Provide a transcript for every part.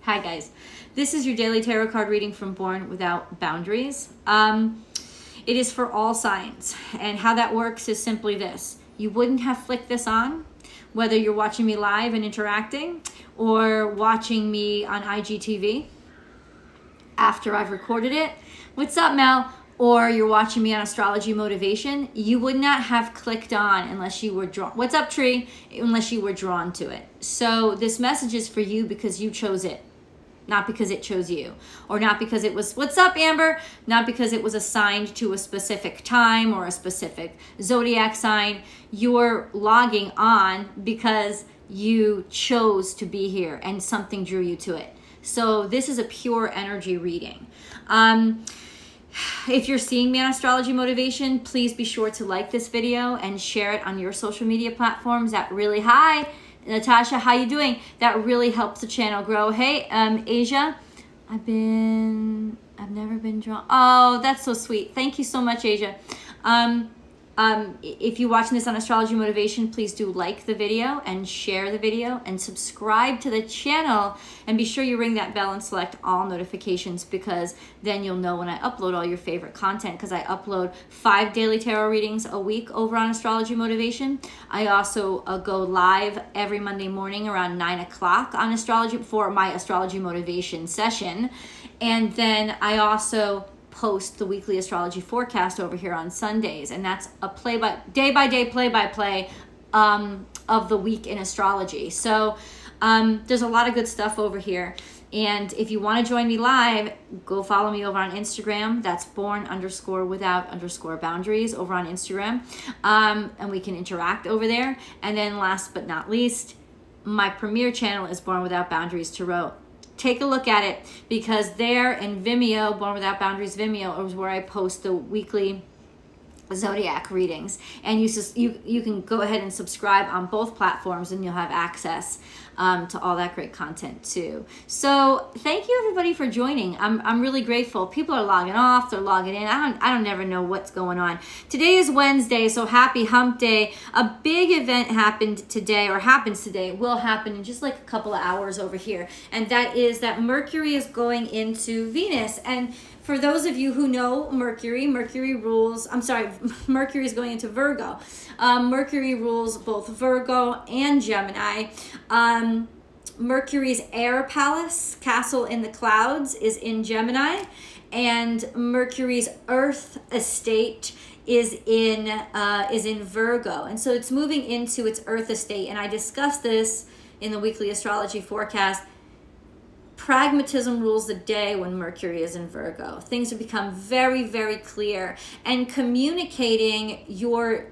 Hi guys, this is your daily tarot card reading from Born Without Boundaries. It is for all signs, and how that works is simply this. You wouldn't have flicked this on, whether you're watching me live and interacting, or watching me on IGTV after I've recorded it. What's up, Mel? Or you're watching me on Astrology Motivation. You would not have clicked on unless you were drawn. What's up, Tree? Unless you were drawn to it. So this message is for you because you chose it. Not because it chose you, or not because it was, what's up, Amber? Not because it was assigned to a specific time or a specific zodiac sign. You're logging on because you chose to be here and something drew you to it. So this is a pure energy reading. If you're seeing me on Astrology Motivation, please be sure to like this video and share it on your social media platforms. That really, hi, Natasha, how you doing? That really helps the channel grow. Hey, Asia, I've never been drawn. Oh, that's so sweet. Thank you so much, Asia. If you're watching this on Astrology Motivation, please do like the video and share the video and subscribe to the channel, and be sure you ring that bell and select all notifications, because then you'll know when I upload all your favorite content, because I upload 5 daily tarot readings a week over on Astrology Motivation. I also go live every Monday morning around 9 o'clock on Astrology for my Astrology Motivation session. And then I also post the weekly astrology forecast over here on Sundays, and that's a day-by-day play-by-play of the week in astrology. So there's a lot of good stuff over here, and if you want to join me live, go follow me over on Instagram. That's born_without_boundaries over on Instagram, and we can interact over there. And then last but not least, my premiere channel is Born Without Boundaries Tarot. Take a look at it, because there in Vimeo, Born Without Boundaries Vimeo, is where I post the weekly zodiac readings, and you can go ahead and subscribe on both platforms, and you'll have access to all that great content too. So thank you everybody for joining. I'm really grateful. People are logging off, they're logging in. I don't never know what's going on. Today is Wednesday, so happy hump day. A big event happened today, or happens today, will happen in just like a couple of hours over here, and that is that Mercury is going into Venus. And for those of you who know Mercury is going into Virgo. Mercury rules both Virgo and Gemini. Mercury's air palace, castle in the clouds, is in Gemini, and Mercury's earth estate is in Virgo. And so it's moving into its earth estate, and I discussed this in the weekly astrology forecast. Pragmatism rules the day when Mercury is in Virgo. Things have become very, very clear, and communicating your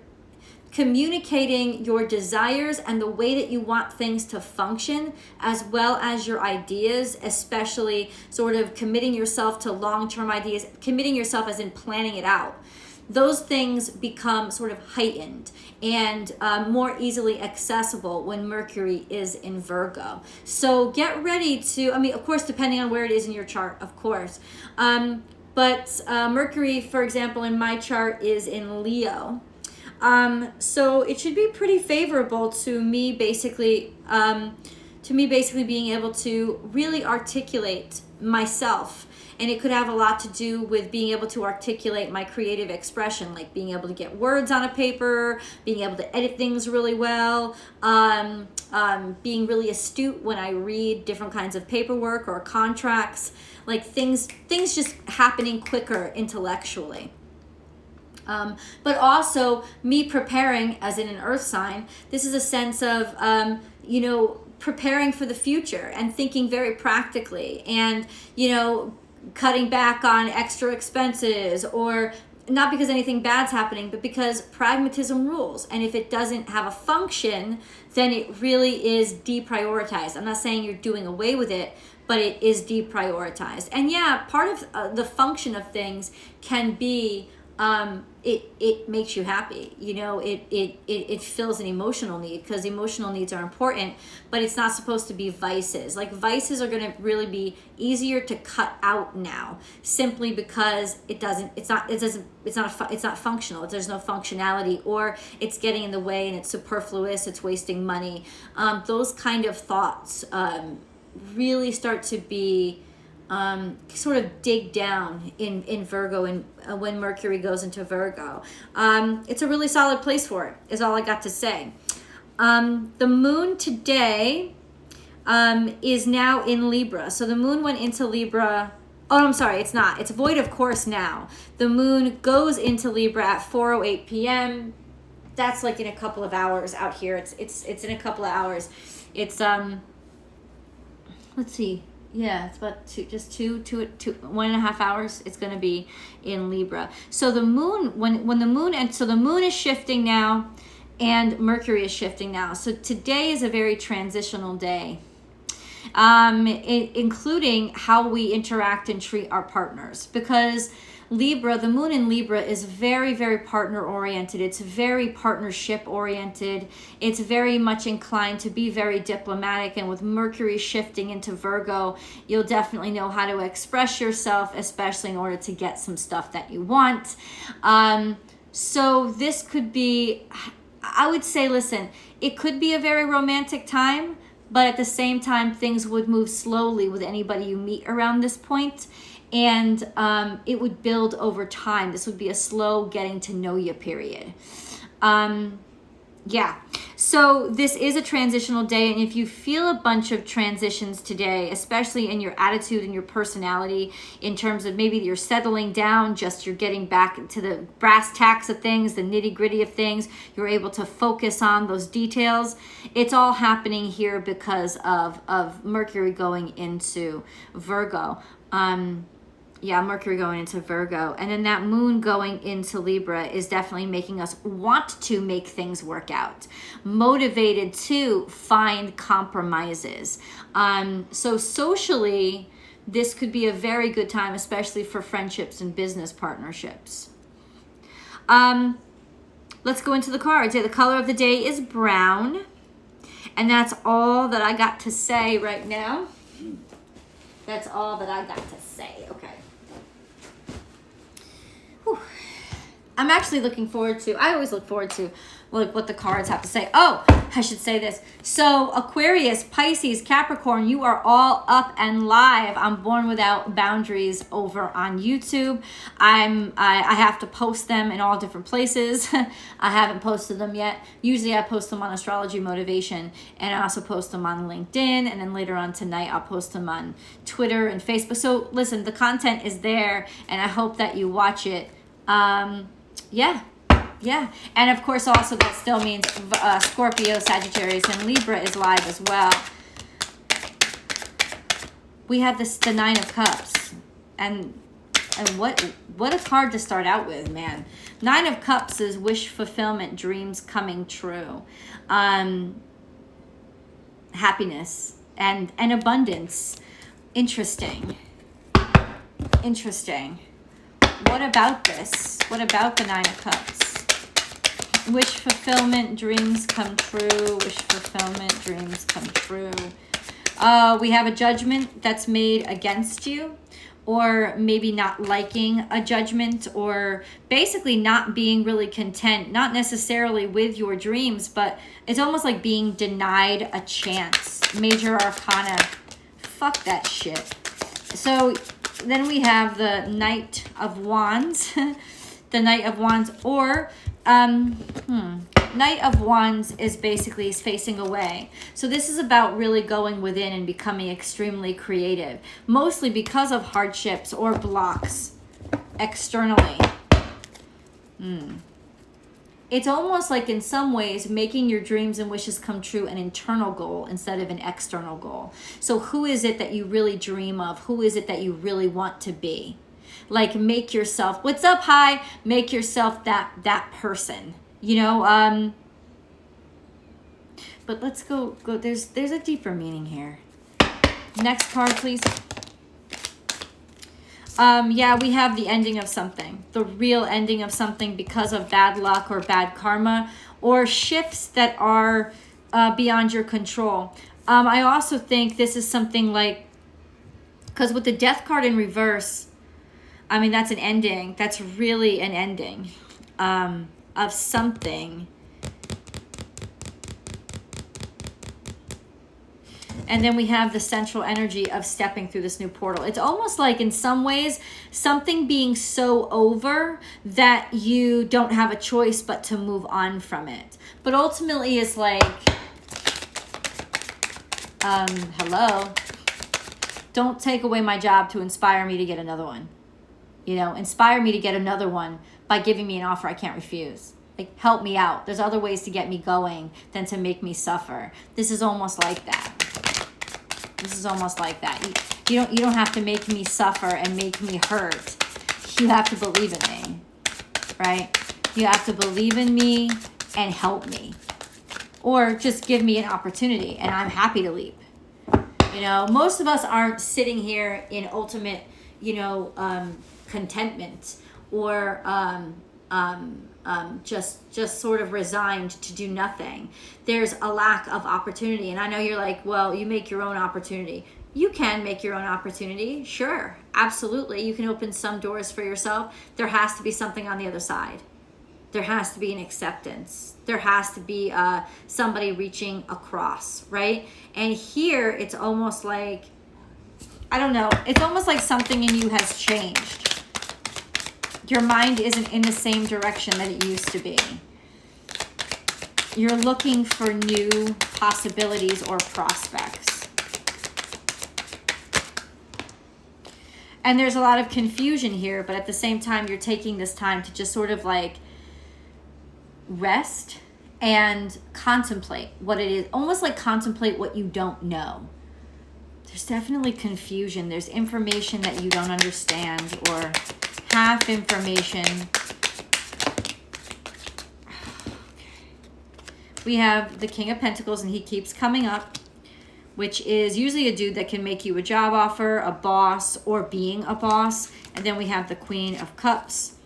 desires and the way that you want things to function, as well as your ideas, especially sort of committing yourself to long-term ideas, committing yourself as in planning it out. Those things become sort of heightened and more easily accessible when Mercury is in Virgo. So get ready to, of course, depending on where it is in your chart, of course. But Mercury, for example, in my chart is in Leo. So it should be pretty favorable to me basically being able to really articulate myself. And it could have a lot to do with being able to articulate my creative expression, like being able to get words on a paper, being able to edit things really well, being really astute when I read different kinds of paperwork or contracts, like things just happening quicker intellectually. But also me preparing, as in an earth sign, this is a sense of, preparing for the future and thinking very practically, and, cutting back on extra expenses, or not because anything bad's happening, but because pragmatism rules. And if it doesn't have a function, then it really is deprioritized. I'm not saying you're doing away with it, but it is deprioritized. And yeah, part of the function of things can be it makes you happy. It fills an emotional need, because emotional needs are important, but it's not supposed to be vices. Like, vices are going to really be easier to cut out now, simply because it's not functional. There's no functionality, or it's getting in the way and it's superfluous, it's wasting money. Those kind of thoughts really start to be sort of dig down in Virgo, and when Mercury goes into Virgo. It's a really solid place for it, is all I got to say. The moon today is now in Libra. So the moon went into Libra. Oh, I'm sorry, it's not. It's void of course now. The moon goes into Libra at 4:08 p.m. That's like in a couple of hours out here. It's in a couple of hours. It's let's see. Yeah, it's about 1.5 hours. It's going to be in Libra. So the moon, when the moon, and so the moon is shifting now, and Mercury is shifting now. So today is a very transitional day, including how we interact and treat our partners, because Libra, the moon in Libra is very, very partner oriented. It's very partnership oriented. It's very much inclined to be very diplomatic. And with Mercury shifting into Virgo, you'll definitely know how to express yourself, especially in order to get some stuff that you want. So this could be, I would say, listen, it could be a very romantic time, but at the same time, things would move slowly with anybody you meet around this point. And it would build over time. This would be a slow getting to know you period. Yeah, so this is a transitional day, and if you feel a bunch of transitions today, especially in your attitude and your personality, in terms of maybe you're settling down, just you're getting back to the brass tacks of things, the nitty gritty of things, you're able to focus on those details, it's all happening here because of Mercury going into Virgo. Yeah, Mercury going into Virgo. And then that moon going into Libra is definitely making us want to make things work out, motivated to find compromises. So socially, this could be a very good time, especially for friendships and business partnerships. Let's go into the cards. The color of the day is brown. And that's all that I got to say right now. That's all that I got to say. Okay. Whew. I'm actually looking forward to, I always look forward to what the cards have to say. Oh, I should say this. So Aquarius, Pisces, Capricorn, you are all up and live on Born Without Boundaries over on YouTube. I have to post them in all different places. I haven't posted them yet. Usually I post them on Astrology Motivation, and I also post them on LinkedIn, and then later on tonight I'll post them on Twitter and Facebook. So listen, the content is there, and I hope that you watch it. Yeah. And of course, also that still means Scorpio, Sagittarius, and Libra is live as well. We have the Nine of Cups. And what a card to start out with, man. Nine of Cups is wish fulfillment, dreams coming true. Happiness and abundance. Interesting. What about this? What about the Nine of Cups? Wish fulfillment, dreams come true. Wish fulfillment, dreams come true. We have a judgment that's made against you, or maybe not liking a judgment, or basically not being really content, not necessarily with your dreams, but it's almost like being denied a chance. Major Arcana. Fuck that shit. So then we have the Knight of Wands. The Knight of Wands, or Knight of Wands is basically facing away. So this is about really going within and becoming extremely creative, mostly because of hardships or blocks externally. It's almost like in some ways making your dreams and wishes come true an internal goal instead of an external goal. So who is it that you really dream of? Who is it that you really want to be? Like, make yourself, what's up, hi? Make yourself that person, you know? But let's go, there's a deeper meaning here. Next card, please. Yeah, we have the ending of something, the real ending of something because of bad luck or bad karma, or shifts that are beyond your control. I also think this is something like, because with the Death card in reverse, I mean, that's an ending. That's really an ending of something. And then we have the central energy of stepping through this new portal. It's almost like, in some ways, something being so over that you don't have a choice but to move on from it. But ultimately, it's like, hello, don't take away my job to inspire me to get another one. You know, inspire me to get another one by giving me an offer I can't refuse. Like, help me out. There's other ways to get me going than to make me suffer. This is almost like that. This is almost like that. You don't have to make me suffer and make me hurt. You have to believe in me, right? You have to believe in me and help me. Or just give me an opportunity and I'm happy to leap. You know, most of us aren't sitting here in ultimate, contentment or just sort of resigned to do nothing. There's a lack of opportunity. And I know you're like, well, you make your own opportunity. You can make your own opportunity. Sure, absolutely. You can open some doors for yourself. There has to be something on the other side. There has to be an acceptance. There has to be somebody reaching across, right? And here it's almost like, I don't know, it's almost like something in you has changed. Your mind isn't in the same direction that it used to be. You're looking for new possibilities or prospects. And there's a lot of confusion here, but at the same time, you're taking this time to just sort of like rest and contemplate what it is. Almost like contemplate what you don't know. There's definitely confusion. There's information that you don't understand or half information. We have the King of Pentacles, and he keeps coming up, which is usually a dude that can make you a job offer, a boss, or being a boss. And then we have the Queen of Cups.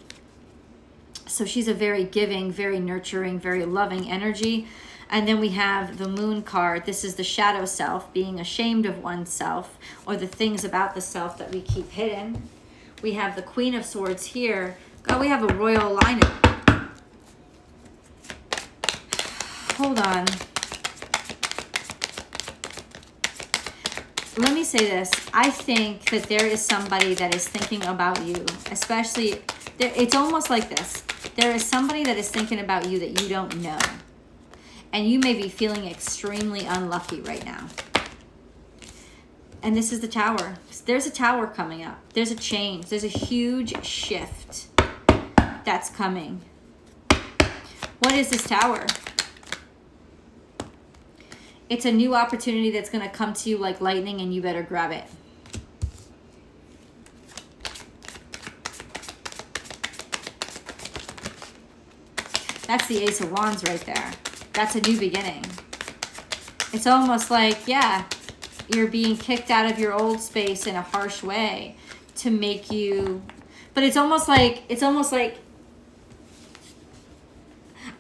So she's a very giving, very nurturing, very loving energy. And then we have the Moon card. This is the shadow self, being ashamed of oneself or the things about the self that we keep hidden. We have the Queen of Swords here. God, we have a royal alignment. Hold on. Let me say this. I think that there is somebody that is thinking about you, especially, it's almost like this. There is somebody that is thinking about you that you don't know. And you may be feeling extremely unlucky right now. And this is the Tower. There's a Tower coming up. There's a change. There's a huge shift that's coming. What is this Tower? It's a new opportunity that's going to come to you like lightning, and you better grab it. That's the Ace of Wands right there. That's a new beginning. It's almost like, yeah, you're being kicked out of your old space in a harsh way to make you, but it's almost like,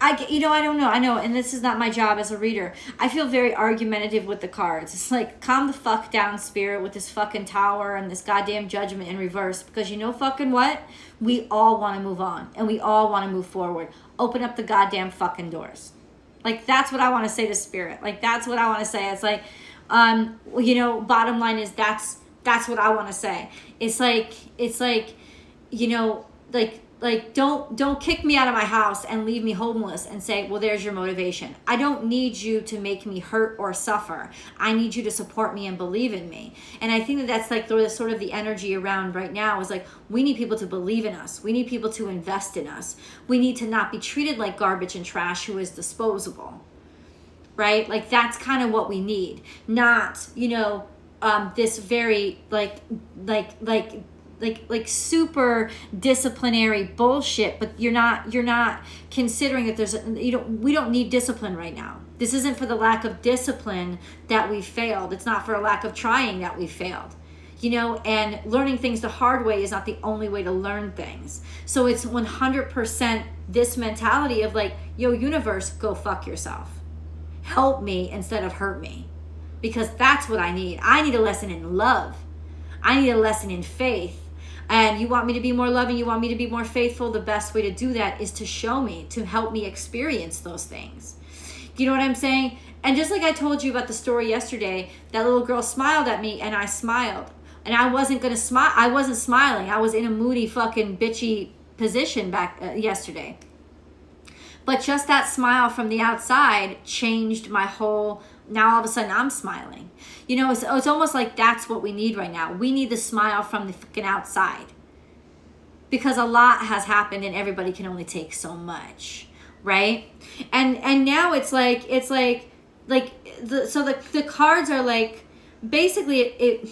I don't know. I know, and this is not my job as a reader. I feel very argumentative with the cards. It's like, calm the fuck down, Spirit, with this fucking Tower and this goddamn Judgment in reverse. Because you know fucking what? We all want to move on. And we all want to move forward. Open up the goddamn fucking doors. Like, that's what I want to say to Spirit. Like, that's what I want to say. It's like, bottom line is that's what I want to say. It's like, don't kick me out of my house and leave me homeless and say, well, there's your motivation. I don't need you to make me hurt or suffer. I need you to support me and believe in me. And I think that's like sort of the energy around right now is like, we need people to believe in us. We need people to invest in us. We need to not be treated like garbage and trash who is disposable, right? Like, that's kind of what we need. Not, this very like super disciplinary bullshit, but you're not considering that we don't need discipline right now. This isn't for the lack of discipline that we failed. It's not for a lack of trying that we failed. And learning things the hard way is not the only way to learn things. So it's 100% this mentality of like, yo, universe, go fuck yourself. Help me instead of hurt me. Because that's what I need. I need a lesson in love. I need a lesson in faith. And you want me to be more loving, you want me to be more faithful, the best way to do that is to show me, to help me experience those things. Do you know what I'm saying? And just like I told you about the story yesterday, that little girl smiled at me and I smiled. And I wasn't going to smile. I wasn't smiling. I was in a moody fucking bitchy position back yesterday. But just that smile from the outside changed my whole, now all of a sudden I'm smiling. You know, it's almost like that's what we need right now. We need the smile from the fucking outside. Because a lot has happened and everybody can only take so much, right? And now it's like the cards are like, basically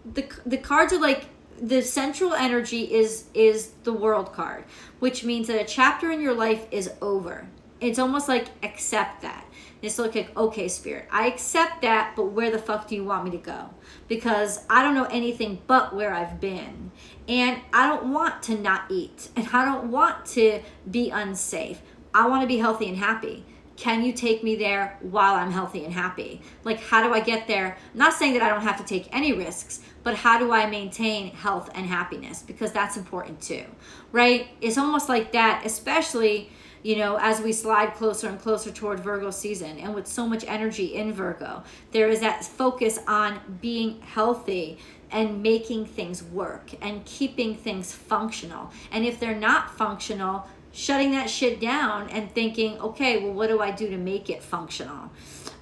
the cards are like, the central energy is the world card, which means that a chapter in your life is over. It's almost like accept that. It's like, okay, Spirit, I accept that, but where the fuck do you want me to go? Because I don't know anything but where I've been. And I don't want to not eat. And I don't want to be unsafe. I want to be healthy and happy. Can you take me there while I'm healthy and happy? Like, how do I get there? I'm not saying that I don't have to take any risks, but how do I maintain health and happiness? Because that's important too, right? It's almost like that, especially, you know, as we slide closer and closer toward Virgo season, and with so much energy in Virgo, there is that focus on being healthy and making things work and keeping things functional. And if they're not functional, shutting that shit down and thinking, okay, well, what do I do to make it functional?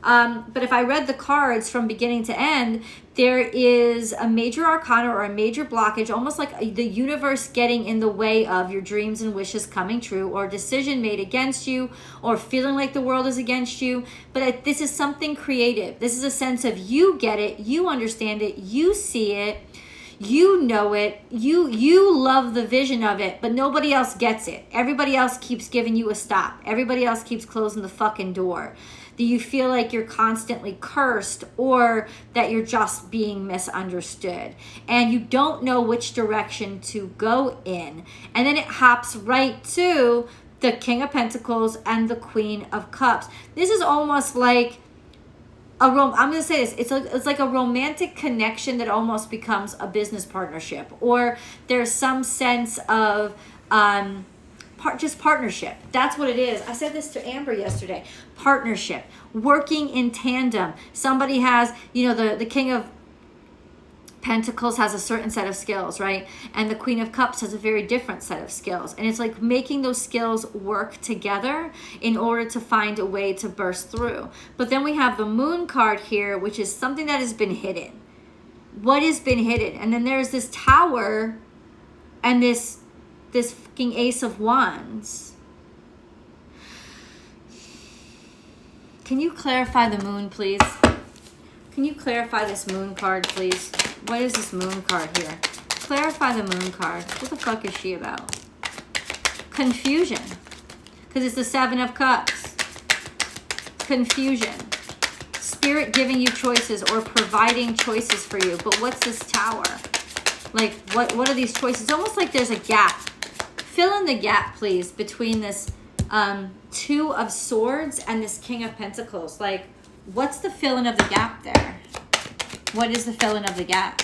But if I read the cards from beginning to end, there is a major arcana or a major blockage, almost like the universe getting in the way of your dreams and wishes coming true, or a decision made against you, or feeling like the world is against you. But this is something creative. This is a sense of you get it, you understand it, you see it, you know it, you love the vision of it, but nobody else gets it. Everybody else keeps giving you a stop. Everybody else keeps closing the fucking door. Do you feel like you're constantly cursed, or that you're just being misunderstood and you don't know which direction to go in? And then it hops right to the King of Pentacles and the Queen of Cups. This is almost like I'm going to say this. It's like a romantic connection that almost becomes a business partnership, or there's some sense of just partnership. That's what it is. I said this to Amber yesterday. Partnership, working in tandem. Somebody has, you know, the King of Pentacles has a certain set of skills, right? And the Queen of Cups has a very different set of skills. And it's like making those skills work together in order to find a way to burst through. But then we have the Moon card here, which is something that has been hidden. What has been hidden? And then there's this Tower and this fucking Ace of Wands. Can you clarify the Moon, please? Can you clarify this Moon card, please? What is this Moon card here? Clarify the Moon card. What the fuck is she about? Confusion. Because it's the Seven of Cups. Confusion. Spirit giving you choices or providing choices for you. But what's this Tower? Like, what are these choices? It's almost like there's a gap. Fill in the gap, please, between this Two of Swords and this King of Pentacles. Like, what's the fill-in of the gap there? What is the fill-in of the gap?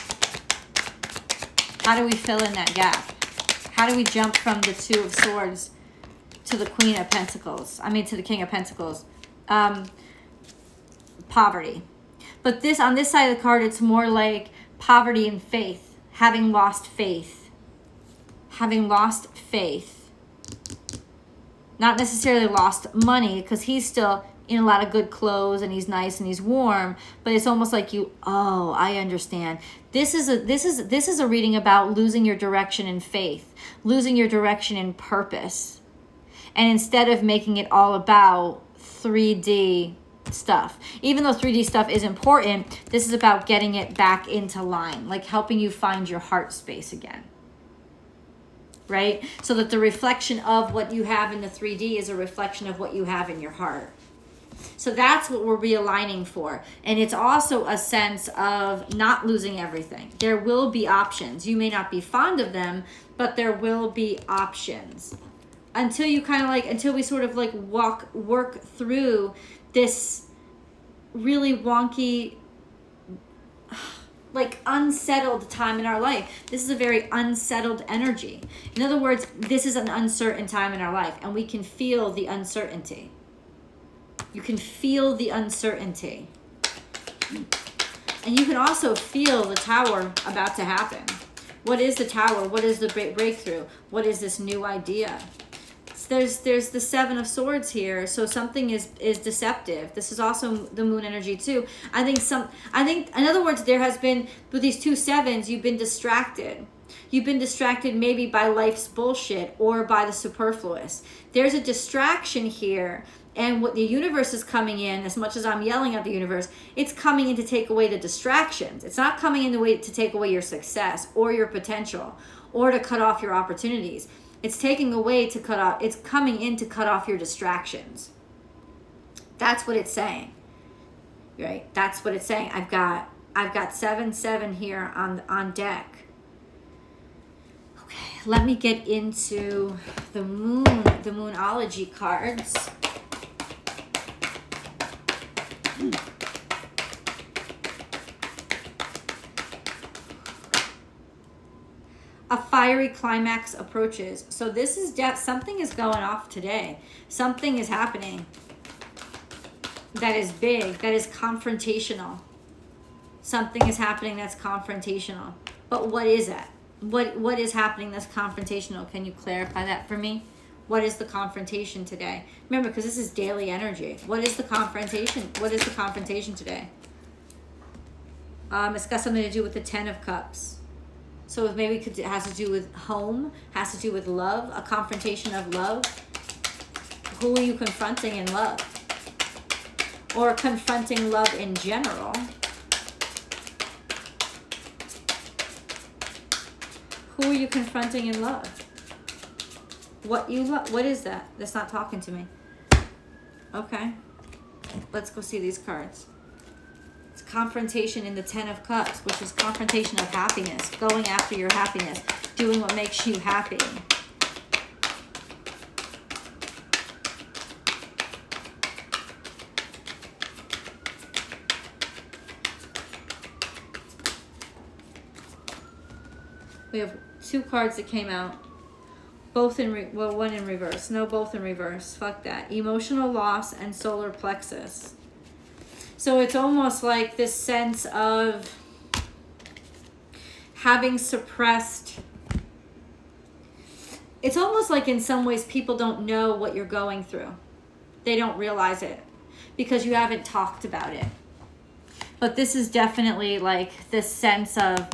How do we fill in that gap? How do we jump from the Two of Swords to the Queen of Pentacles? I mean, to the King of Pentacles. Poverty. But this, on this side of the card, it's more like poverty and faith. Having lost faith. Having lost faith. Not necessarily lost money, because he's still in a lot of good clothes and he's nice and he's warm, but it's almost like oh, I understand. This is a reading about losing your direction in faith, losing your direction in purpose. And instead of making it all about 3D stuff, even though 3D stuff is important, this is about getting it back into line, like helping you find your heart space again. Right? So that the reflection of what you have in the 3D is a reflection of what you have in your heart. So that's what we're realigning for. And it's also a sense of not losing everything. There will be options. You may not be fond of them, but there will be options. Until you kind of like, until we sort of like work through this really wonky, like unsettled time in our life. This is a very unsettled energy. In other words, this is an uncertain time in our life, and we can feel the uncertainty. You can feel the uncertainty. And you can also feel the Tower about to happen. What is the Tower? What is the breakthrough? What is this new idea? There's the Seven of Swords here, so something is deceptive. This is also the Moon energy too. I think in other words, there has been, with these two sevens, you've been distracted. You've been distracted maybe by life's bullshit or by the superfluous. There's a distraction here, and what the universe is coming in, as much as I'm yelling at the universe, it's coming in to take away the distractions. It's not coming in to take away your success or your potential or to cut off your opportunities. It's taking away to cut off, it's coming in to cut off your distractions. That's what it's saying. Right? That's what it's saying. I've got 7-7 here on deck. Okay, let me get into the Moonology cards. A fiery climax approaches. So this is something is going off today. Something is happening that is big, that is confrontational. Something is happening that's confrontational. But what is that? What is happening that's confrontational? Can you clarify that for me? What is the confrontation today? Remember, because this is daily energy. What is the confrontation? What is the confrontation today? It's got something to do with the Ten of Cups. So maybe it has to do with home, has to do with love, a confrontation of love. Who are you confronting in love? Or confronting love in general. Who are you confronting in love? What you love? What is that? That's not talking to me. Okay. Let's go see these cards. It's confrontation in the Ten of Cups, which is confrontation of happiness, going after your happiness, doing what makes you happy. We have two cards that came out. Both in, one in reverse. No, both in reverse. Fuck that. Emotional loss and solar plexus. So it's almost like this sense of having suppressed. It's almost like in some ways people don't know what you're going through. They don't realize it because you haven't talked about it. But this is definitely like this sense of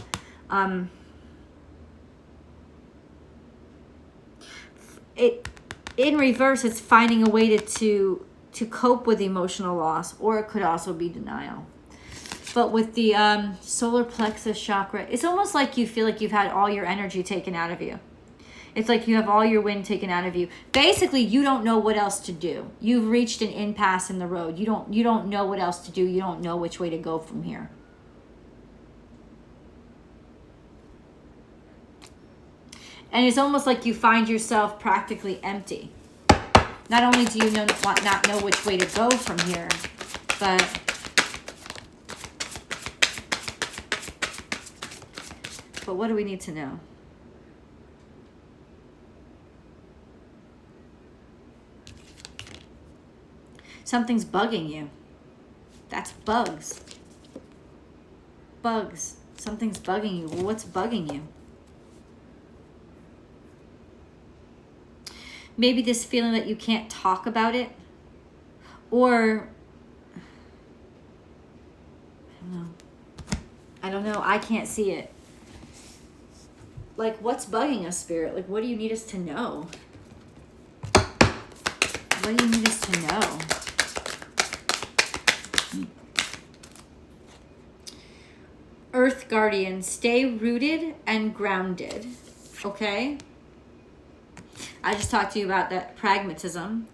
it in reverse. It's finding a way to cope with emotional loss, or it could also be denial. But with the solar plexus chakra, it's almost like you feel like you've had all your energy taken out of you. It's like you have all your wind taken out of you. Basically, you don't know what else to do. You've reached an impasse in the road. You don't know what else to do. You don't know which way to go from here. And it's almost like you find yourself practically empty. Not only do you not know which way to go from here, but what do we need to know? Something's bugging you. That's bugs. Bugs. Something's bugging you. Well, what's bugging you? Maybe this feeling that you can't talk about it, or I don't know. I can't see it. Like, what's bugging us, Spirit? Like, what do you need us to know? What do you need us to know? Earth Guardian, stay rooted and grounded. Okay? I just talked to you about that pragmatism.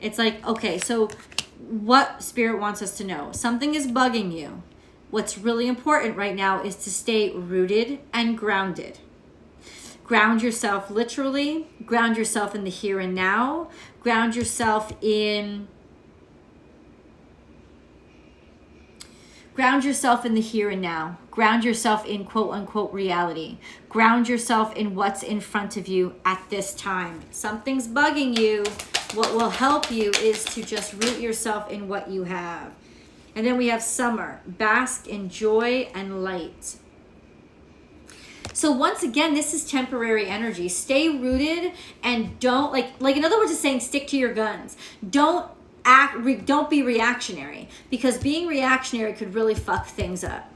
It's like, okay, so what Spirit wants us to know? Something is bugging you. What's really important right now is to stay rooted and grounded. Ground yourself literally. Ground yourself in the here and now. Ground yourself in... Ground yourself in the here and now. Ground yourself in quote-unquote reality. Ground yourself in what's in front of you at this time. Something's bugging you. What will help you is to just root yourself in what you have. And then we have summer, bask in joy and light. So once again, this is temporary energy. Stay rooted and don't like in other words, it's saying stick to your guns. Don't be reactionary, because being reactionary could really fuck things up.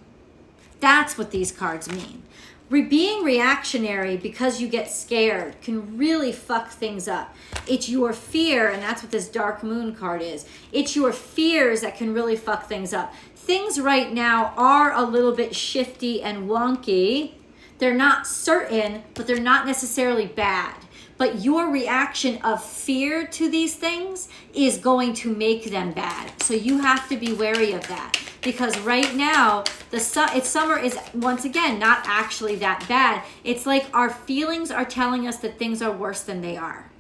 That's what these cards mean. Being reactionary because you get scared can really fuck things up. It's your fear, and that's what this dark moon card is. It's your fears that can really fuck things up. Things right now are a little bit shifty and wonky. They're not certain, but they're not necessarily bad. But your reaction of fear to these things is going to make them bad. So you have to be wary of that. Because right now, summer is, once again, not actually that bad. It's like our feelings are telling us that things are worse than they are.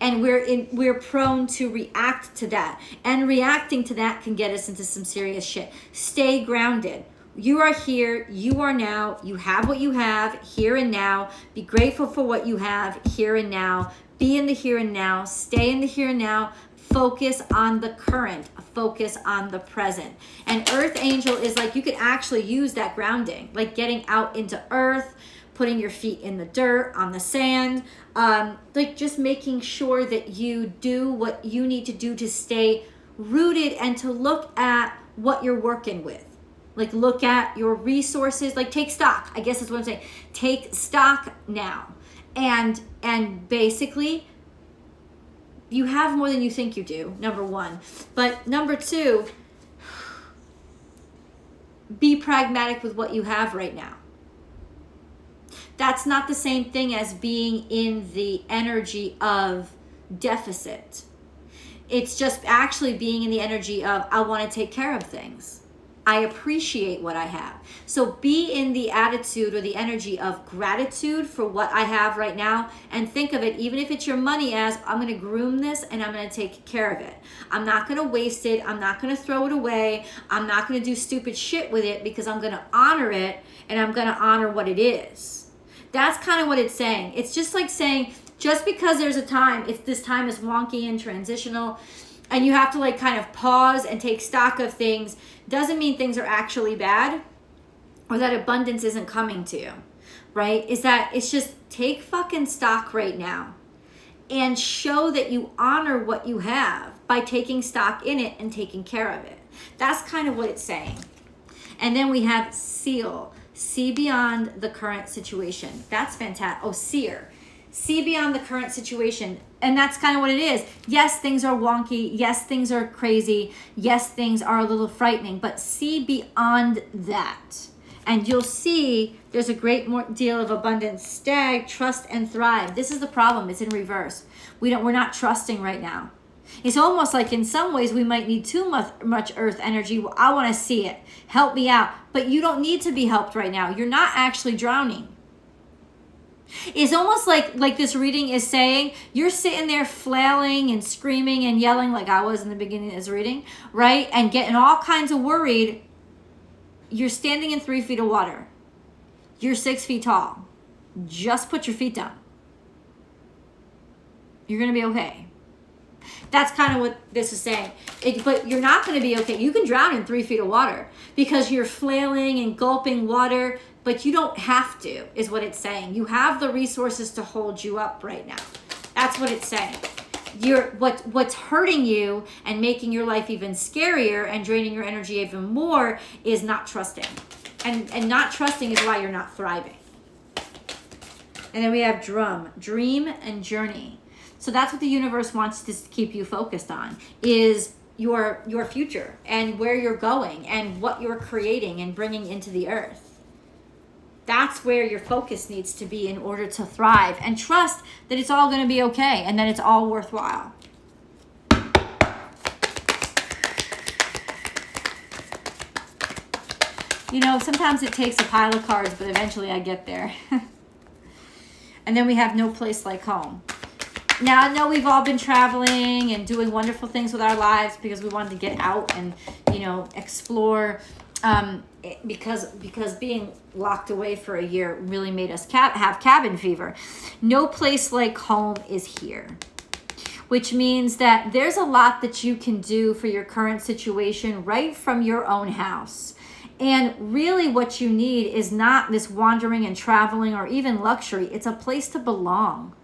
And we're prone to react to that. And reacting to that can get us into some serious shit. Stay grounded. You are here, you are now, you have what you have here and now. Be grateful for what you have here and now. Be in the here and now, stay in the here and now. Focus on the current, focus on the present. And Earth Angel is like, you could actually use that grounding, like getting out into earth, putting your feet in the dirt, on the sand, like just making sure that you do what you need to do to stay rooted and to look at what you're working with. Like look at your resources, like take stock. I guess that's what I'm saying. Take stock now. And basically, you have more than you think you do, number one. But number two, be pragmatic with what you have right now. That's not the same thing as being in the energy of deficit. It's just actually being in the energy of, I want to take care of things. I appreciate what I have. So be in the attitude or the energy of gratitude for what I have right now, and think of it, even if it's your money, as I'm going to groom this and I'm going to take care of it. I'm not going to waste it. I'm not going to throw it away. I'm not going to do stupid shit with it, because I'm going to honor it and I'm going to honor what it is. That's kind of what it's saying. It's just like saying, just because there's a time, if this time is wonky and transitional, and you have to like kind of pause and take stock of things, doesn't mean things are actually bad or that abundance isn't coming to you, right? Is that it's just take fucking stock right now and show that you honor what you have by taking stock in it and taking care of it. That's kind of what it's saying. And then we have seal. See beyond the current situation. That's fantastic. Oh, seer. See beyond the current situation. And that's kind of what it is. Yes, things are wonky. Yes, things are crazy. Yes, things are a little frightening. But see beyond that. And you'll see there's a great deal of abundance. Stag, trust, and thrive. This is the problem. It's in reverse. We're not trusting right now. It's almost like in some ways we might need too much earth energy. Well, I want to see it. Help me out. But you don't need to be helped right now. You're not actually drowning. It's almost like this reading is saying you're sitting there flailing and screaming and yelling like I was in the beginning of this reading, right? And getting all kinds of worried. You're standing in 3 feet of water. You're 6 feet tall. Just put your feet down. You're going to be okay. That's kind of what this is saying. But you're not going to be okay. You can drown in 3 feet of water because you're flailing and gulping water, but you don't have to, is what it's saying. You have the resources to hold you up right now. That's what it's saying. What's hurting you and making your life even scarier and draining your energy even more is not trusting. And not trusting is why you're not thriving. And then we have dream and journey. So that's what the universe wants to keep you focused on, is your future and where you're going and what you're creating and bringing into the earth. That's where your focus needs to be in order to thrive, and trust that it's all going to be okay and that it's all worthwhile. You know, sometimes it takes a pile of cards, but eventually I get there. And then we have no place like home. Now, I know we've all been traveling and doing wonderful things with our lives because we wanted to get out and, explore. Because being locked away for a year really made us have cabin fever. No place like home is here. which means that there's a lot that you can do for your current situation right from your own house. And really what you need is not this wandering and traveling or even luxury. It's a place to belong.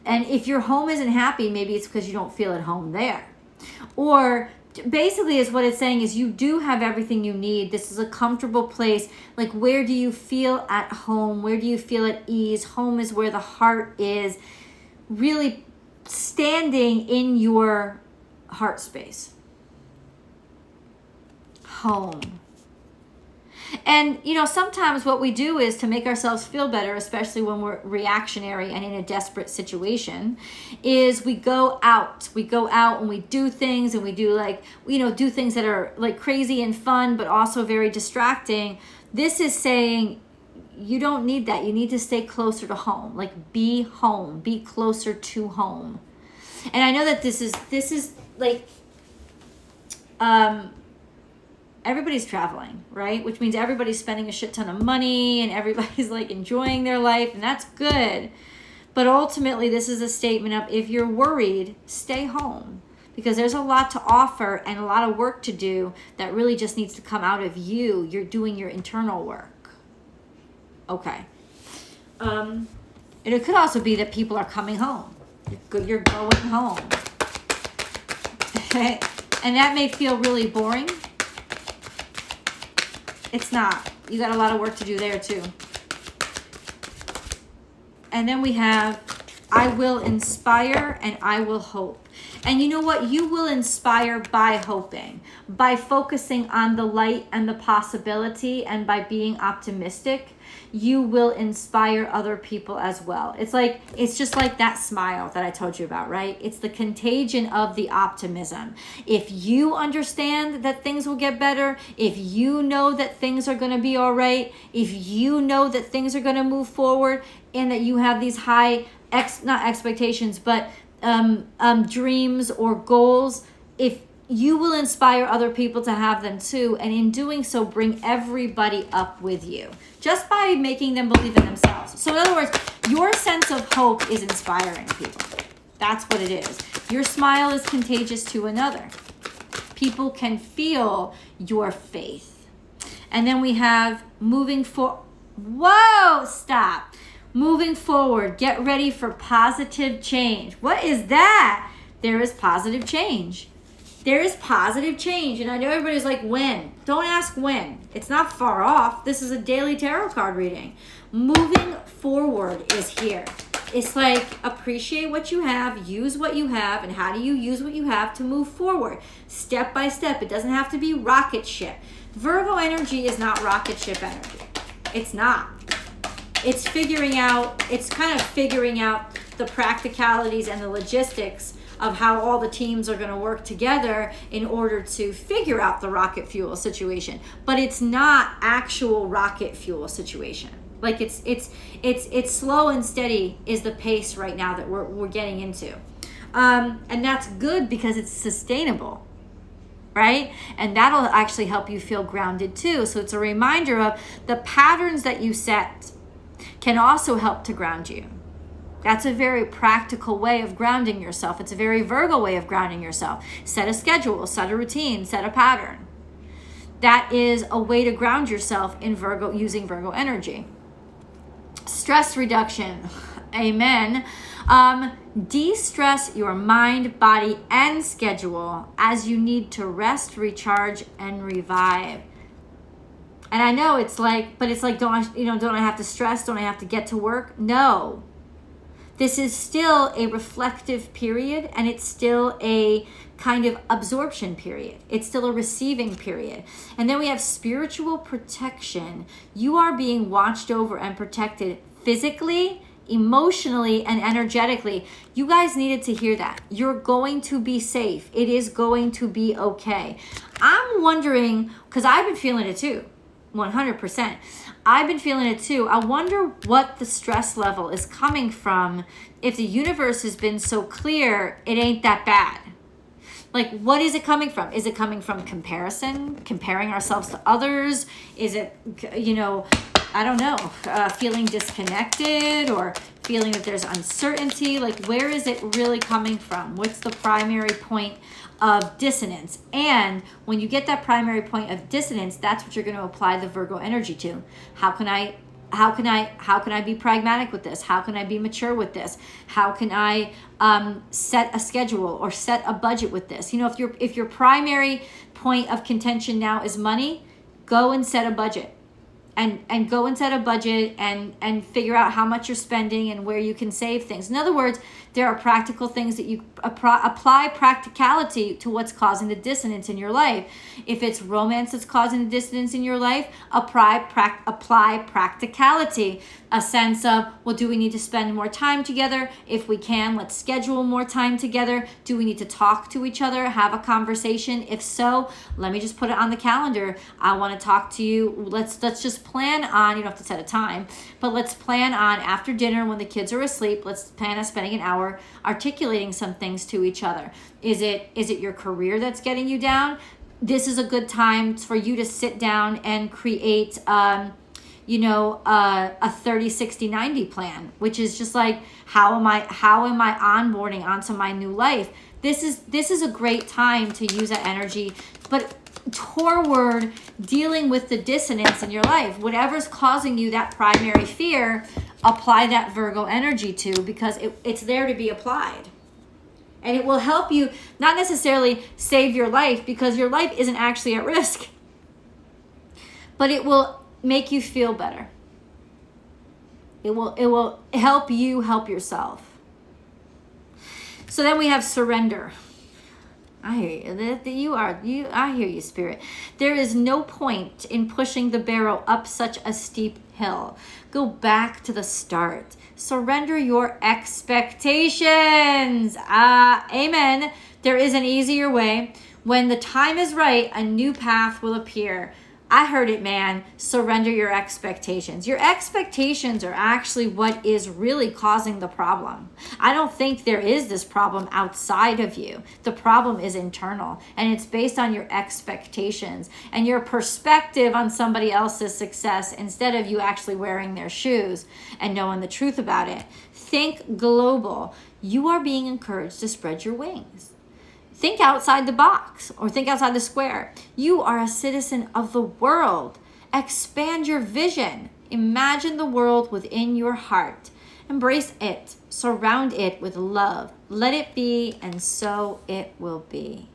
And if your home isn't happy, maybe it's because you don't feel at home there. Or basically is what it's saying is you do have everything you need. This is a comfortable place. Like, where do you feel at home? Where do you feel at ease? Home is where the heart is. Really standing in your heart space. Home. And, sometimes what we do is to make ourselves feel better, especially when we're reactionary and in a desperate situation, is we go out. We go out and we do things, and we do do things that are like crazy and fun, but also very distracting. This is saying you don't need that. You need to stay closer to home. Like, be home, be closer to home. And I know that this is like, everybody's traveling, right? Which means everybody's spending a shit ton of money and everybody's like enjoying their life, and that's good. But ultimately, this is a statement of, if you're worried, stay home, because there's a lot to offer and a lot of work to do that really just needs to come out of you. You're doing your internal work. Okay. And it could also be that people are coming home. You're going home. And that may feel really boring. It's not. You got a lot of work to do there too. And then we have, I will inspire and I will hope. And you know what? You will inspire by hoping, by focusing on the light and the possibility, and by being optimistic. You will inspire other people as well. It's just like that smile that I told you about, right? It's the contagion of the optimism. If you understand that things will get better, if you know that things are going to be all right, if you know that things are going to move forward, and that you have these high, not expectations, but dreams or goals, if you will inspire other people to have them too, and in doing so, bring everybody up with you, just by making them believe in themselves. So in other words, your sense of hope is inspiring people. That's what it is. Your smile is contagious to another. People can feel your faith. And then we have moving stop. Moving forward, get ready for positive change. What is that? There is positive change. There is positive change. And I know everybody's like, when? Don't ask when. It's not far off. This is a daily tarot card reading. Moving forward is here. It's like, appreciate what you have, use what you have, and how do you use what you have to move forward? Step by step. It doesn't have to be rocket ship. Virgo energy is not rocket ship energy. It's not. It's kind of figuring out the practicalities and the logistics of how all the teams are going to work together in order to figure out the rocket fuel situation. But it's not actual rocket fuel situation. Like it's slow and steady is the pace right now that we're getting into. And that's good because it's sustainable. Right? And that'll actually help you feel grounded too. So it's a reminder of the patterns that you set can also help to ground you. That's a very practical way of grounding yourself. It's a very Virgo way of grounding yourself. Set a schedule, set a routine, set a pattern. That is a way to ground yourself in Virgo, using Virgo energy. Stress reduction. Amen. De-stress your mind, body, and schedule as you need to rest, recharge, and revive. And I know don't I have to stress? Don't I have to get to work? No. This is still a reflective period, and it's still a kind of absorption period. It's still a receiving period. And then we have spiritual protection. You are being watched over and protected physically, emotionally, and energetically. You guys needed to hear that. You're going to be safe. It is going to be okay. I'm wondering, because I've been feeling it too. 100%. I've been feeling it too. I wonder what the stress level is coming from. If the universe has been so clear, it ain't that bad. Like, what is it coming from? Is it coming from comparison, comparing ourselves to others? Is it, I don't know, feeling disconnected or feeling that there's uncertainty. Like, where is it really coming from? What's the primary point of dissonance? And when you get that primary point of dissonance, that's what you're going to apply the Virgo energy to. How can I be pragmatic with this? How can I be mature with this? How can I set a schedule or set a budget with this? You know, if your primary point of contention now is money, go and set a budget. And go and set a budget and figure out how much you're spending and where you can save things. In other words, there are practical things that you apply practicality to what's causing the dissonance in your life. If it's romance that's causing the dissonance in your life, apply practicality. A sense of, well, do we need to spend more time together? If we can, let's schedule more time together. Do we need to talk to each other, have a conversation? If so, let me just put it on the calendar. I want to talk to you. Let's just plan on, you don't have to set a time, but let's plan on after dinner when the kids are asleep, let's plan on spending an hour articulating some things to each other. Is it your career that's getting you down? This is a good time for you to sit down and create a 30, 60, 90 plan, which is just like, how am I onboarding onto my new life? This is a great time to use that energy, but toward dealing with the dissonance in your life. Whatever's causing you that primary fear, apply that Virgo energy to, because it's there to be applied. And it will help you not necessarily save your life, because your life isn't actually at risk, but it will make you feel better. It will help you help yourself. So then we have surrender. I hear you. I hear you, Spirit. There is no point in pushing the barrel up such a steep hill. Go back to the start. Surrender your expectations. Amen. There is an easier way. When the time is right, a new path will appear. I heard it, man. Surrender your expectations. Your expectations are actually what is really causing the problem. I don't think there is this problem outside of you. The problem is internal, and it's based on your expectations and your perspective on somebody else's success instead of you actually wearing their shoes and knowing the truth about it. Think global. You are being encouraged to spread your wings. Think outside the box, or think outside the square. You are a citizen of the world. Expand your vision. Imagine the world within your heart. Embrace it. Surround it with love. Let it be, and so it will be.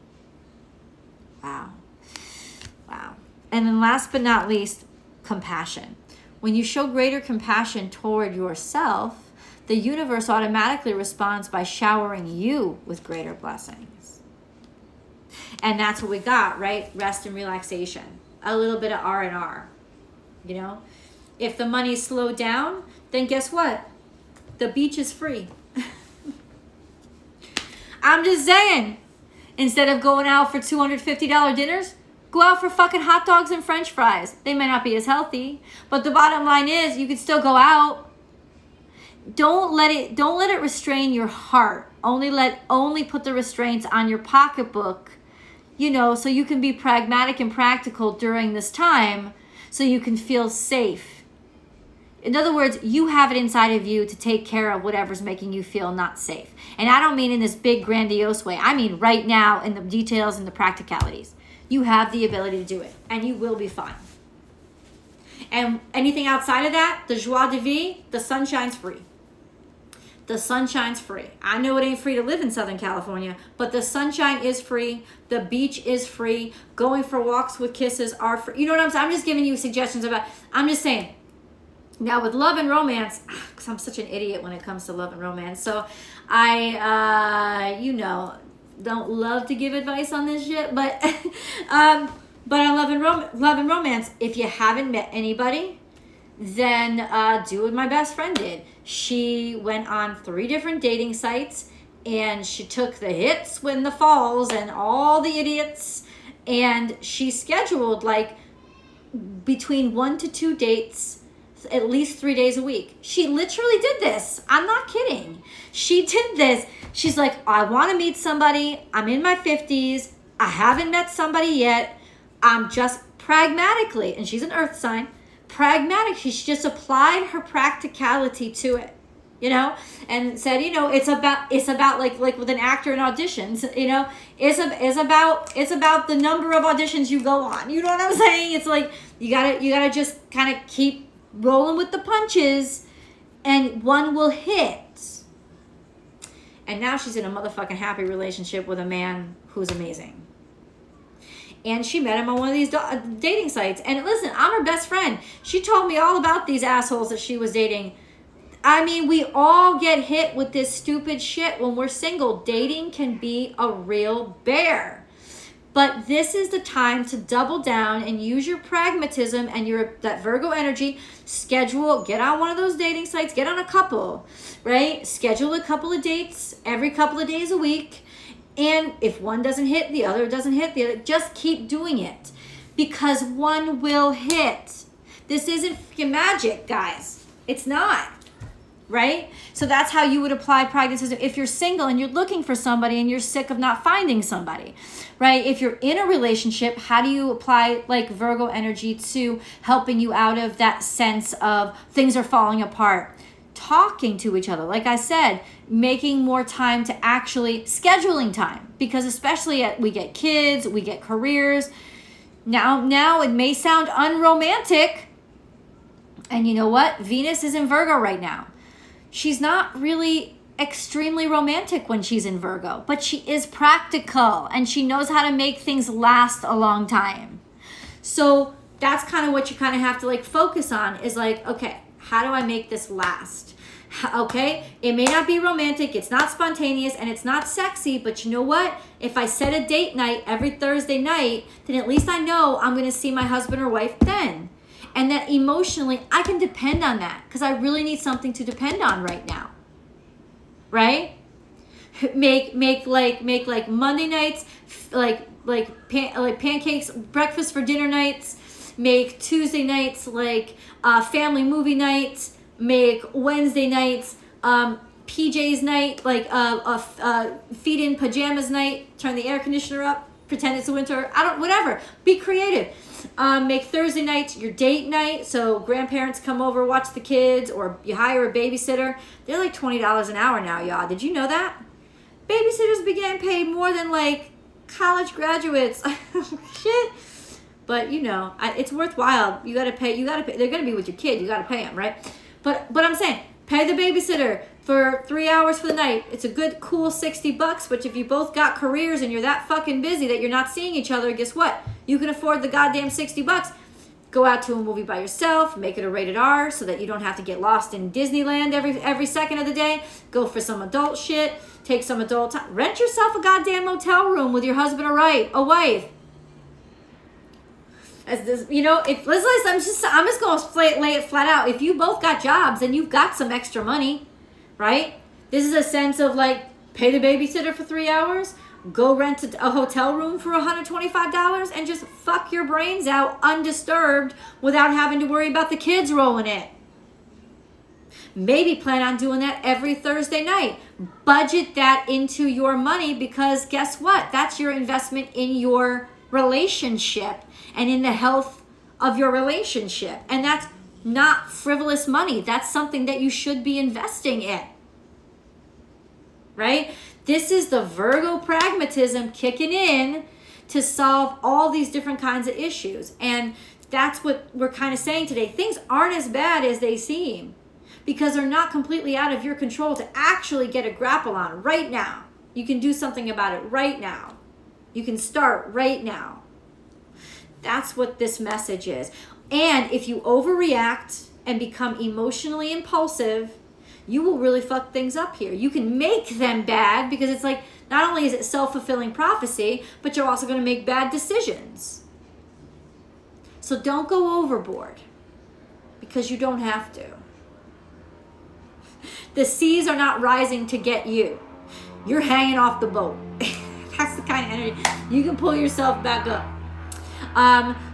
Wow. Wow. And then last but not least, compassion. When you show greater compassion toward yourself, the universe automatically responds by showering you with greater blessings. And that's what we got, right? Rest and relaxation. A little bit of R&R. You know? If the money's slowed down, then guess what? The beach is free. I'm just saying. Instead of going out for $250 dinners, go out for fucking hot dogs and french fries. They may not be as healthy, but the bottom line is you can still go out. Don't let it restrain your heart. Only put the restraints on your pocketbook. You know, so you can be pragmatic and practical during this time, so you can feel safe. In other words, you have it inside of you to take care of whatever's making you feel not safe. And I don't mean in this big grandiose way. I mean right now in the details and the practicalities. You have the ability to do it, and you will be fine. And anything outside of that, the joie de vivre, the sunshine's free. The sunshine's free. I know it ain't free to live in Southern California, but the sunshine is free. The beach is free. Going for walks with kisses are free. You know what I'm saying? I'm just giving you suggestions I'm just saying. Now with love and romance, because I'm such an idiot when it comes to love and romance. So I, don't love to give advice on this shit, but on love and romance, if you haven't met anybody, then do what my best friend did. She went on 3 different dating sites, and she took the hits when the falls and all the idiots, and she scheduled like between 1 to 2 dates, at least 3 days a week. She literally did this. I'm not kidding. She did this. She's like, I want to meet somebody. I'm in my 50s. I haven't met somebody yet. I'm just pragmatically, and she's an earth sign, pragmatic. She just applied her practicality to it. and said, it's about like with an actor in auditions, it's about the number of auditions you go on. You know what I'm saying? It's like you gotta just kind of keep rolling with the punches, and one will hit. And now she's in a motherfucking happy relationship with a man who's amazing. And she met him on one of these dating sites. And listen, I'm her best friend. She told me all about these assholes that she was dating. I mean, we all get hit with this stupid shit when we're single. Dating can be a real bear. But this is the time to double down and use your pragmatism and that Virgo energy. Get on one of those dating sites. Get on a couple, right? Schedule a couple of dates every couple of days a week. And if one doesn't hit, the other doesn't hit, the other. Just keep doing it. Because one will hit. This isn't freaking magic, guys. It's not. Right? So that's how you would apply pragmatism if you're single and you're looking for somebody and you're sick of not finding somebody, right? If you're in a relationship, how do you apply like Virgo energy to helping you out of that sense of things are falling apart? Talking to each other, like I said, making more time to actually scheduling time, because especially we get kids, we get careers. Now it may sound unromantic, and you know what? Venus is in Virgo right now. She's not really extremely romantic when she's in Virgo, but she is practical and she knows how to make things last a long time. So that's kind of what you kind of have to like focus on is like, okay, how do I make this last? Okay, it may not be romantic, it's not spontaneous, and it's not sexy, but you know what? If I set a date night every Thursday night, then at least I know I'm going to see my husband or wife then. And that emotionally, I can depend on that because I really need something to depend on right now. Right? Make like Monday nights, like pancakes, breakfast for dinner nights. Make Tuesday nights like family movie nights. Make Wednesday nights PJs night, like feed in pajamas night. Turn the air conditioner up. Pretend it's winter. Whatever. Be creative. Make Thursday nights your date night, so grandparents come over, watch the kids, or you hire a babysitter. They're like $20 an hour now, y'all. Did you know that? Babysitters began paid more than like college graduates. Shit. But it's worthwhile. You gotta pay. They're gonna be with your kid. You gotta pay them, right? But I'm saying, pay the babysitter for 3 hours for the night. It's a good, cool $60. But if you both got careers and you're that fucking busy that you're not seeing each other, guess what? You can afford the goddamn $60. Go out to a movie by yourself. Make it a rated R so that you don't have to get lost in Disneyland every second of the day. Go for some adult shit. Take some adult time. Rent yourself a goddamn motel room with your husband or a wife. As this, I'm just gonna lay it flat out. If you both got jobs and you've got some extra money, right? This is a sense of like, pay the babysitter for 3 hours, go rent a hotel room for $125, and just fuck your brains out undisturbed without having to worry about the kids rolling it. Maybe plan on doing that every Thursday night. Budget that into your money because guess what? That's your investment in your relationship and in the health of your relationship. And that's not frivolous money. That's something that you should be investing in. Right? This is the Virgo pragmatism kicking in to solve all these different kinds of issues. And that's what we're kind of saying today. Things aren't as bad as they seem because they're not completely out of your control to actually get a grapple on right now. You can do something about it right now. You can start right now. That's what this message is. And if you overreact and become emotionally impulsive, you will really fuck things up here. You can make them bad because it's like, not only is it self-fulfilling prophecy, but you're also going to make bad decisions. So don't go overboard because you don't have to. The seas are not rising to get you. You're hanging off the boat. That's the kind of energy. You can pull yourself back up.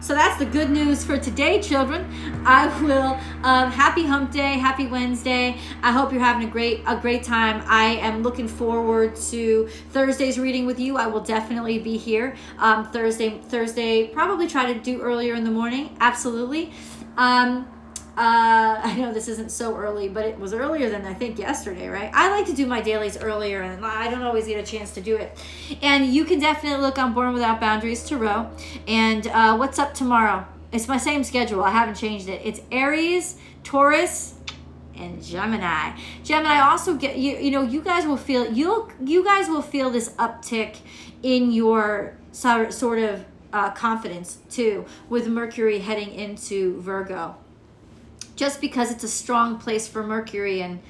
So that's the good news for today, children. I will, happy hump day, happy Wednesday. I hope you're having a great time. I am looking forward to Thursday's reading with you. I will definitely be here. Thursday, probably try to do earlier in the morning. Absolutely. I know this isn't so early, but it was earlier than I think yesterday, right? I like to do my dailies earlier, and I don't always get a chance to do it. And you can definitely look on Born Without Boundaries Tarot. And what's up tomorrow? It's my same schedule. I haven't changed it. It's Aries, Taurus, and Gemini. Gemini also get you know, you guys will feel you guys will feel this uptick in your sort of confidence too, with Mercury heading into Virgo. Just because it's a strong place for Mercury, and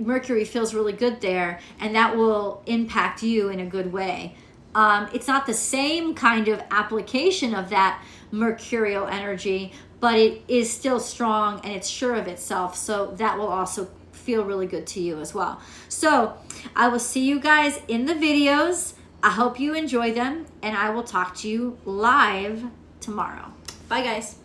Mercury feels really good there, and that will impact you in a good way. It's not the same kind of application of that mercurial energy, but it is still strong and it's sure of itself. So that will also feel really good to you as well. So I will see you guys in the videos. I hope you enjoy them, and I will talk to you live tomorrow. Bye, guys.